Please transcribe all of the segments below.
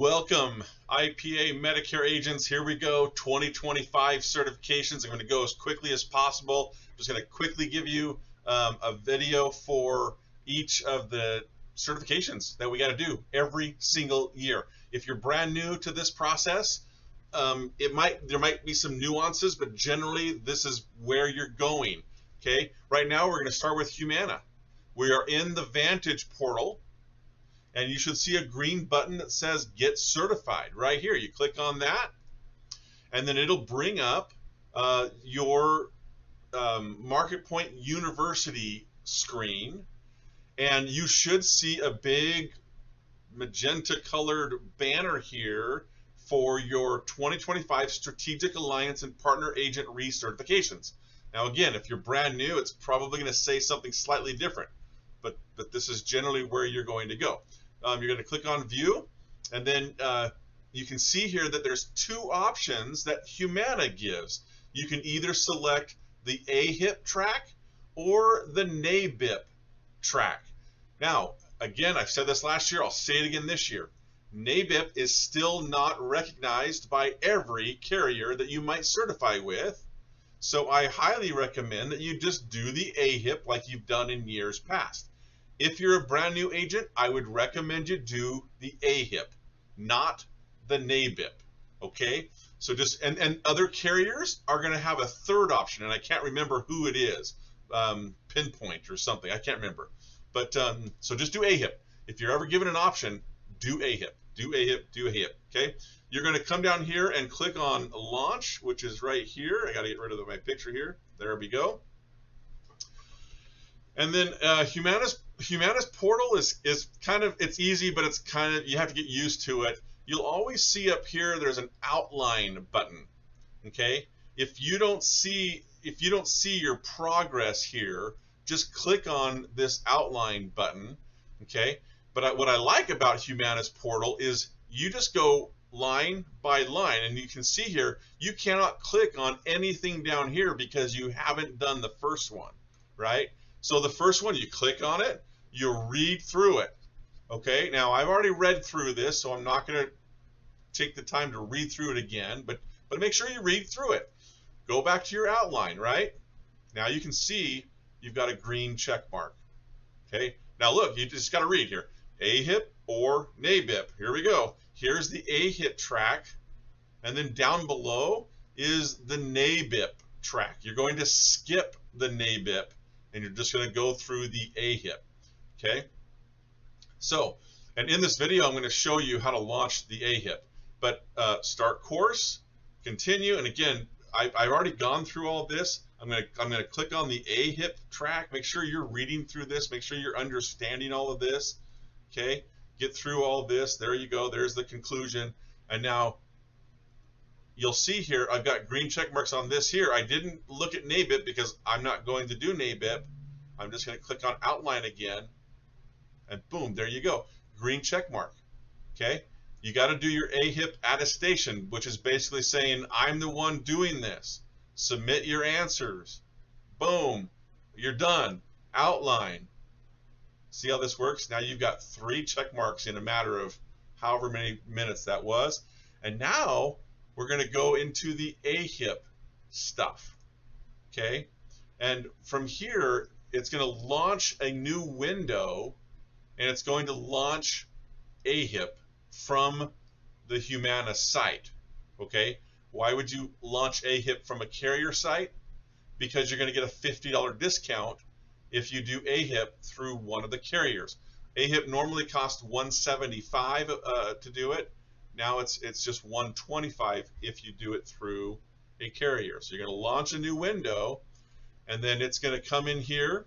Welcome, IPA Medicare agents. Here we go, 2025 certifications. I'm going to go as quickly as possible. I'm just going to quickly give you a video for each of the certifications that we got to do every single year. If you're brand new to this process, there might be some nuances, but generally this is where you're going. Okay, right now we're going to start with Humana. We are in the Vantage portal, and you should see a green button that says Get Certified right here. You click on that, and then it'll bring up your Market Point University screen, and you should see a big magenta colored banner here for your 2025 Strategic Alliance and Partner Agent recertifications. Now again, if you're brand new, it's probably going to say something slightly different, but this is generally where you're going to go. You're going to click on View, and then you can see here that there's two options that Humana gives. You can either select the AHIP track or the NABIP track. Now, again, I've said this last year, I'll say it again this year. NABIP is still not recognized by every carrier that you might certify with, so I highly recommend that you just do the AHIP like you've done in years past. If you're a brand new agent, I would recommend you do the AHIP, not the NABIP, okay? So just, and other carriers are going to have a third option, and I can't remember who it is, Pinpoint or something, I can't remember. But so just do AHIP. If you're ever given an option, do AHIP, do AHIP, do AHIP, okay? You're going to come down here and click on Launch, which is right here. I got to get rid of my picture here. There we go. And then Humana's portal is kind of, it's easy, but it's kind of, you have to get used to it. You'll always see up here there's an outline button. Okay, if you don't see your progress here, just click on this outline button. Okay, but what I like about Humana's portal is you just go line by line, and you can see here you cannot click on anything down here because you haven't done the first one, right? So the first one, you click on it, you read through it. Okay, now I've already read through this, so I'm not going to take the time to read through it again, but make sure you read through it. Go back to your outline, right? Now you can see you've got a green check mark. Okay, now look, you just got to read here. AHIP or NABIP. Here we go. Here's the AHIP track, and then down below is the NABIP track. You're going to skip the NABIP, and you're just going to go through the AHIP. Okay, so, and in this video I'm going to show you how to launch the AHIP, but start course, continue, and again I've already gone through all this. I'm going to click on the AHIP track. Make sure you're reading through this, make sure you're understanding all of this. Okay, get through all this. There you go, there's the conclusion. And now you'll see here I've got green check marks on this here. I didn't look at NABIP because I'm not going to do NABIP. I'm just going to click on outline again, and boom, there you go, green check mark. Okay, you got to do your AHIP attestation, which is basically saying I'm the one doing this. Submit your answers. Boom, you're done. Outline. See how this works? Now you've got 3 check marks in a matter of however many minutes that was. And now we're going to go into the AHIP stuff. Okay, and from here it's going to launch a new window, and it's going to launch AHIP from the Humana site. Okay, why would you launch AHIP from a carrier site? Because you're going to get a $50 discount if you do AHIP through one of the carriers. AHIP normally costs $175 to do it. Now it's just $125 if you do it through a carrier. So you're going to launch a new window, and then it's going to come in here,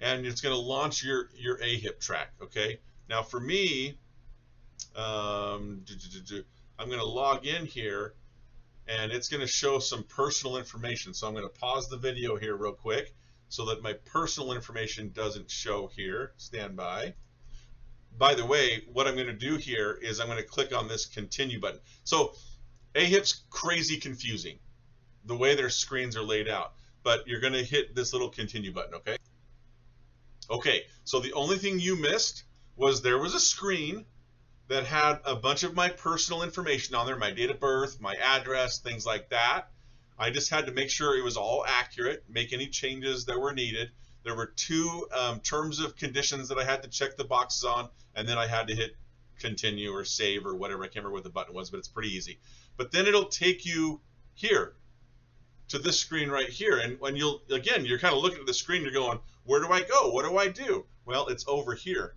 and it's going to launch your AHIP track. Okay, now for me, I'm going to log in here, and it's going to show some personal information. So I'm going to pause the video here real quick so that my personal information doesn't show here. Stand by. By the way, what I'm going to do here is I'm going to click on this continue button. So AHIP's crazy confusing the way their screens are laid out, but you're going to hit this little continue button. Okay, Okay, so the only thing you missed was there was a screen that had a bunch of my personal information on there, my date of birth, my address, things like that. I just had to make sure it was all accurate, make any changes that were needed. There were two terms of conditions that I had to check the boxes on, and then I had to hit continue or save or whatever. I can't remember what the button was, but it's pretty easy. But then it'll take you here to this screen right here. And when you're kind of looking at the screen, you're going, where do I go? What do I do? Well, it's over here,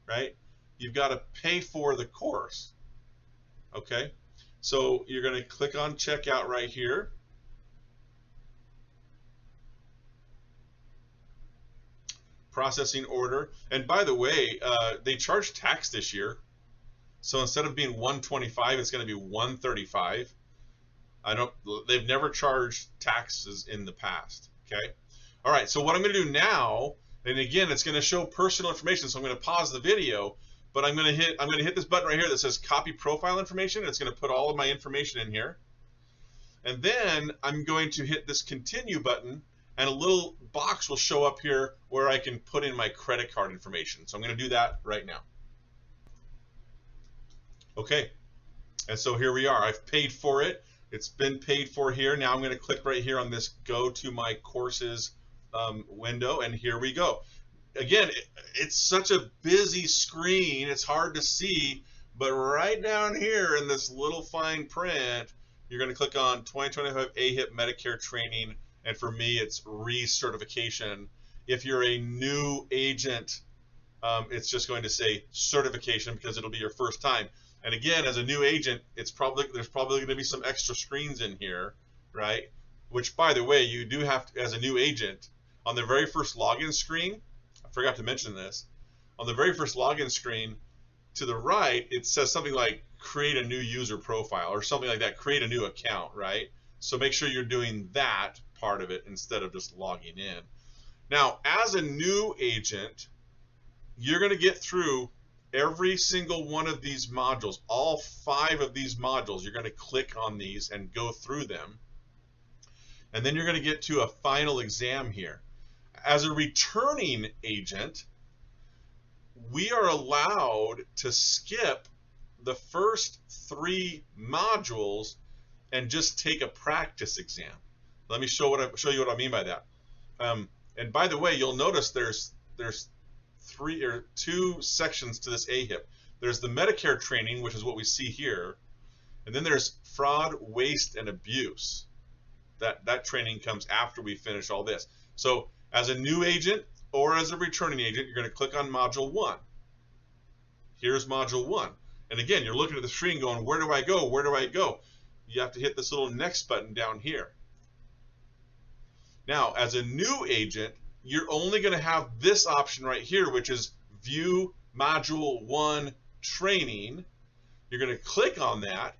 right? You've got to pay for the course. Okay, so you're going to click on checkout right here. Processing order. And by the way, they charge tax this year. So instead of being $125, it's going to be $135. They've never charged taxes in the past. Okay. All right. So what I'm going to do now, and again, it's going to show personal information. So I'm going to pause the video, but I'm going to hit this button right here that says copy profile information. It's going to put all of my information in here. And then I'm going to hit this continue button, and a little box will show up here where I can put in my credit card information. So I'm going to do that right now. Okay. And so here we are. I've paid for it. It's been paid for here. Now I'm going to click right here on this go to my courses window, and here we go. Again, it's such a busy screen, it's hard to see, but right down here in this little fine print, you're going to click on 2025 AHIP Medicare training, and for me it's recertification. If you're a new agent, it's just going to say certification because it'll be your first time. And again, as a new agent, there's probably going to be some extra screens in here, right? Which, by the way, you do have to, as a new agent, on the very first login screen, I forgot to mention this, on the very first login screen, to the right, it says something like create a new user profile or something like that, create a new account, right? So make sure you're doing that part of it instead of just logging in. Now, as a new agent, you're going to get through every single one of these modules, all 5 of these modules. You're going to click on these and go through them. And then you're going to get to a final exam here. As a returning agent, we are allowed to skip the first 3 modules and just take a practice exam. Let me show you what I mean by that. And by the way, you'll notice there's 2 sections to this AHIP. There's the Medicare training, which is what we see here, and then there's fraud, waste, and abuse. That training comes after we finish all this. So as a new agent or as a returning agent, you're going to click on Module 1. Here's Module 1. And again, you're looking at the screen going, where do I go? Where do I go? You have to hit this little next button down here. Now, as a new agent, you're only going to have this option right here, which is View Module 1 Training. You're going to click on that,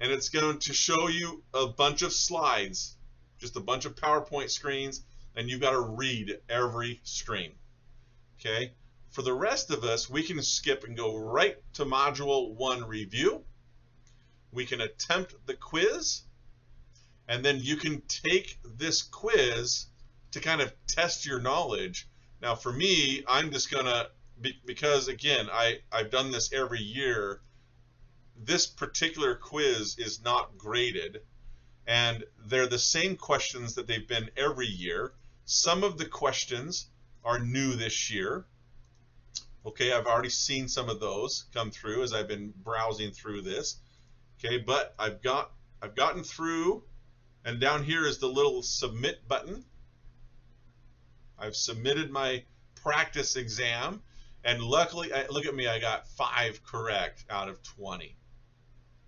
and it's going to show you a bunch of slides, just a bunch of PowerPoint screens, and you've got to read every screen. Okay? For the rest of us, we can skip and go right to Module 1 Review. We can attempt the quiz, and then you can take this quiz to kind of test your knowledge. Now for me, I'm just gonna, because again, I've done this every year, this particular quiz is not graded, and they're the same questions that they've been every year. Some of the questions are new this year. Okay, I've already seen some of those come through as I've been browsing through this. Okay, but I've gotten through, and down here is the little submit button. I've submitted my practice exam, and luckily, look at me, I got 5 correct out of 20.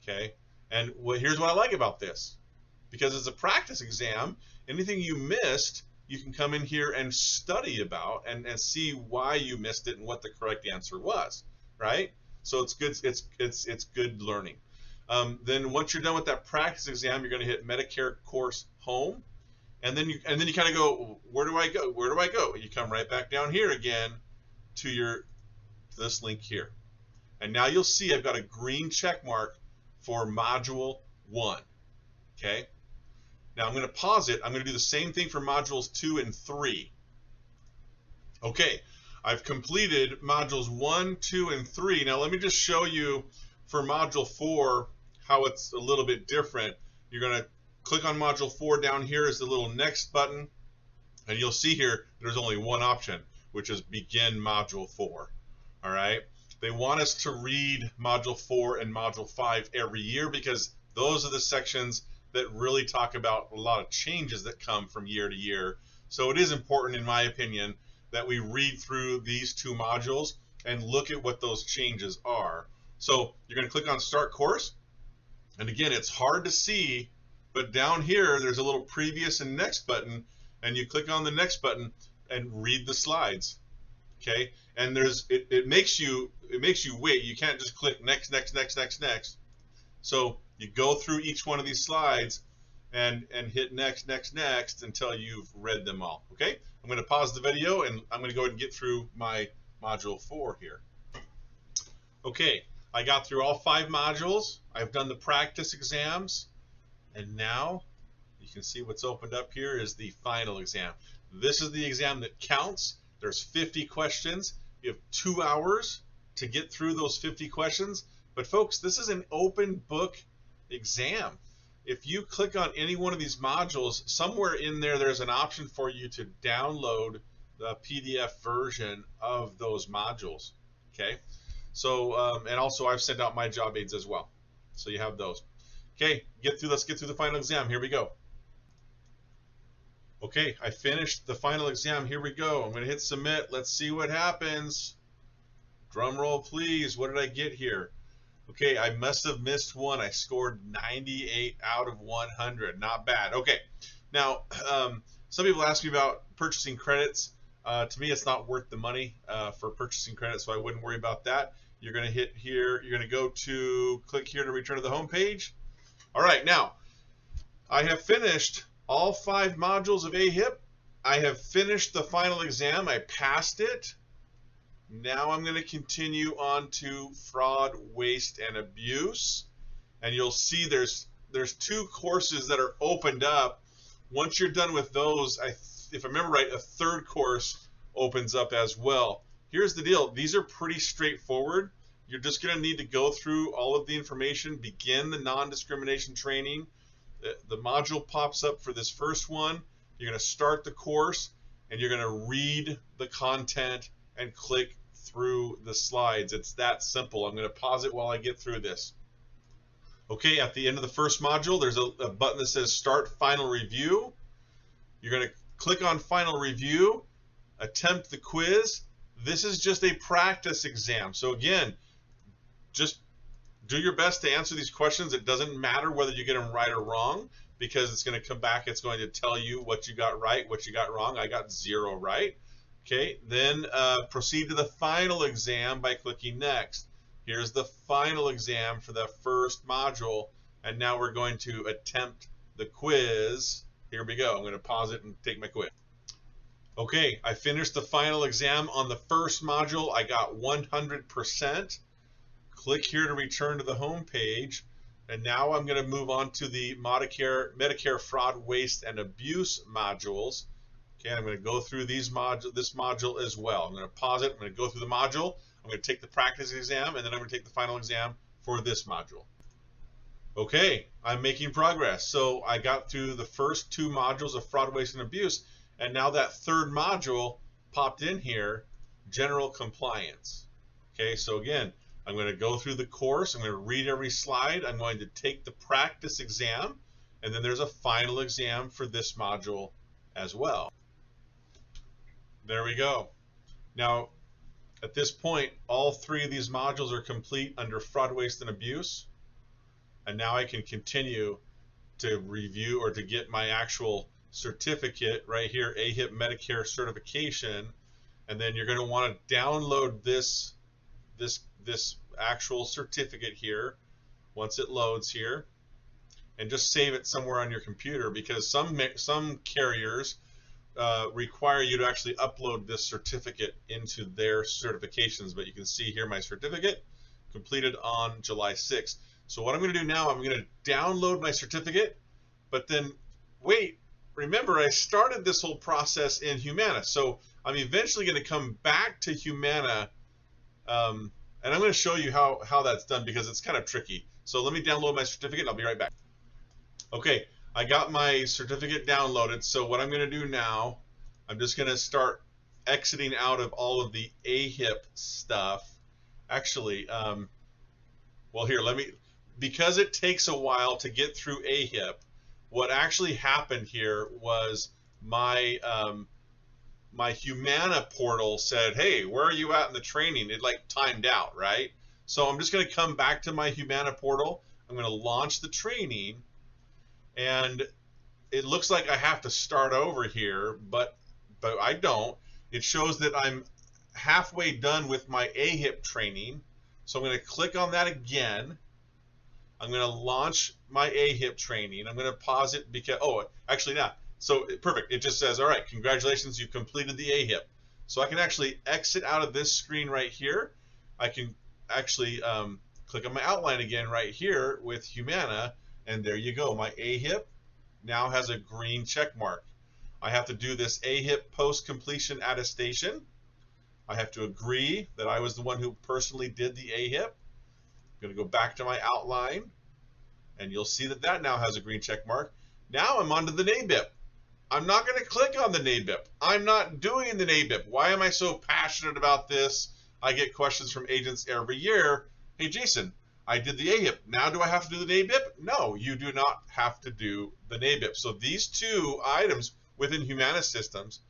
Okay, and here's what I like about this. Because it's a practice exam, anything you missed, you can come in here and study about and see why you missed it and what the correct answer was, right? So it's good. It's good learning. Then once you're done with that practice exam, you're going to hit Medicare Course Home. And then you kind of go, where do I go? Where do I go? You come right back down here again to this link here. And now you'll see I've got a green check mark for Module 1. Okay? Now I'm going to pause it. I'm going to do the same thing for Modules 2 and 3. Okay, I've completed modules 1, 2, and 3. Now let me just show you for module 4 how it's a little bit different. You're going to click on module 4. Down here is the little next button, and you'll see here there's only one option, which is begin module 4. All right. They want us to read module 4 and module 5 every year because those are the sections that really talk about a lot of changes that come from year to year. So it is important, in my opinion, that we read through these two modules and look at what those changes are. So you're going to click on Start Course. And again, it's hard to see, but down here there's a little Previous and Next button, and you click on the Next button and read the slides. Okay, and it makes you wait. You can't just click next, next, next, next, next. So you go through each one of these slides and hit next, next, next until you've read them all. Okay, I'm going to pause the video and I'm going to go ahead and get through my module 4 here. Okay, I got through all 5 modules. I've done the practice exams, and now you can see what's opened up here is the final exam. This is the exam that counts. There's 50 questions. You have 2 hours to get through those 50 questions. But folks, this is an open book exam. If you click on any one of these modules, somewhere in there, there's an option for you to download the PDF version of those modules. Okay. So, and also I've sent out my job aids as well. So you have those. Okay, let's get through the final exam. Here we go. Okay, I finished the final exam. Here we go. I'm going to hit submit. Let's see what happens. Drum roll, please. What did I get here? Okay, I must have missed one. I scored 98 out of 100. Not bad. Okay, now some people ask me about purchasing credits. To me, it's not worth the money for purchasing credits, so I wouldn't worry about that. You're going to hit here. You're going to go to click here to return to the home page. All right, now I have finished all 5 modules of AHIP. I have finished the final exam. I passed it. Now I'm going to continue on to fraud, waste, and abuse. And you'll see there's 2 courses that are opened up. Once you're done with those, if I remember right, a 3rd course opens up as well. Here's the deal. These are pretty straightforward. You're just going to need to go through all of the information, begin the non-discrimination training. The module pops up for this first one. You're going to start the course, and you're going to read the content and click through the slides. It's that simple. I'm going to pause it while I get through this. Okay, at the end of the first module, there's a button that says Start Final Review. You're going to click on Final Review, attempt the quiz. This is just a practice exam. So again, just do your best to answer these questions. It doesn't matter whether you get them right or wrong, because it's going to come back. It's going to tell you what you got right, what you got wrong. I got 0 right. Okay, then proceed to the final exam by clicking Next. Here's the final exam for the first module, and now we're going to attempt the quiz. Here we go. I'm going to pause it and take my quiz. Okay, I finished the final exam on the first module. I got 100%. Click here to return to the home page, and now I'm going to move on to the Medicare fraud, waste, and abuse modules. Okay, I'm going to go through this module as well. I'm going to pause it. I'm going to go through the module. I'm going to take the practice exam, and then I'm going to take the final exam for this module. Okay, I'm making progress. So I got through the first 2 modules of fraud, waste, and abuse, and now that 3rd module popped in here, general compliance. Okay, so again, I'm going to go through the course. I'm going to read every slide. I'm going to take the practice exam, and then there's a final exam for this module as well. There we go. Now, at this point, all 3 of these modules are complete under fraud, waste, and abuse. And now I can continue to review or to get my actual certificate right here, AHIP Medicare certification. And then you're going to want to download this actual certificate here once it loads here, and just save it somewhere on your computer, because some carriers require you to actually upload this certificate into their certifications. But you can see here my certificate completed on July 6th. So what I'm going to do now, I'm going to download my certificate, but then wait, remember, I started this whole process in Humana. So I'm eventually going to come back to Humana, and I'm going to show you how that's done because it's kind of tricky. So let me download my certificate and I'll be right back. Okay, I got my certificate downloaded. So what I'm going to do now, I'm just going to start exiting out of all of the AHIP stuff. Actually, well, here, because it takes a while to get through AHIP, what actually happened here was my my Humana portal said, hey, where are you at in the training? It like timed out, right? So I'm just going to come back to my Humana portal. I'm going to launch the training, and it looks like I have to start over here, but I don't. It shows that I'm halfway done with my AHIP training. So I'm going to click on that again. I'm going to launch my AHIP training. I'm going to pause it because, oh, actually not. So perfect. It just says, all right, congratulations, you've completed the AHIP. So I can actually exit out of this screen right here. I can actually click on my outline again right here with Humana, and there you go. My AHIP now has a green check mark. I have to do this AHIP post-completion attestation. I have to agree that I was the one who personally did the AHIP. I'm going to go back to my outline, and you'll see that that now has a green check mark. Now I'm onto the NABIP. I'm not going to click on the NABIP. I'm not doing the NABIP. Why am I so passionate about this? I get questions from agents every year. Hey, Jason, I did the AHIP. Now do I have to do the NABIP? No, you do not have to do the NABIP. So these two items within Humana systems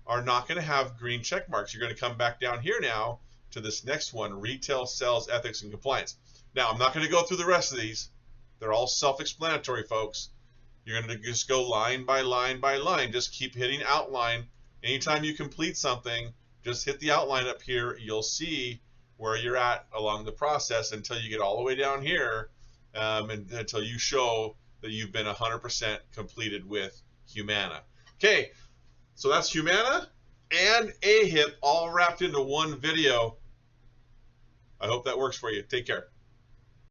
are not going to have green check marks. You're going to come back down here now to this next one, Retail Sales Ethics and Compliance. Now, I'm not going to go through the rest of these. They're all self-explanatory, folks. You're going to just go line by line by line. Just keep hitting outline. Anytime you complete something, just hit the outline up here. You'll see where you're at along the process until you get all the way down here, and until you show that you've been 100% completed with Humana. Okay, so that's Humana and AHIP all wrapped into one video. I hope that works for you. Take care.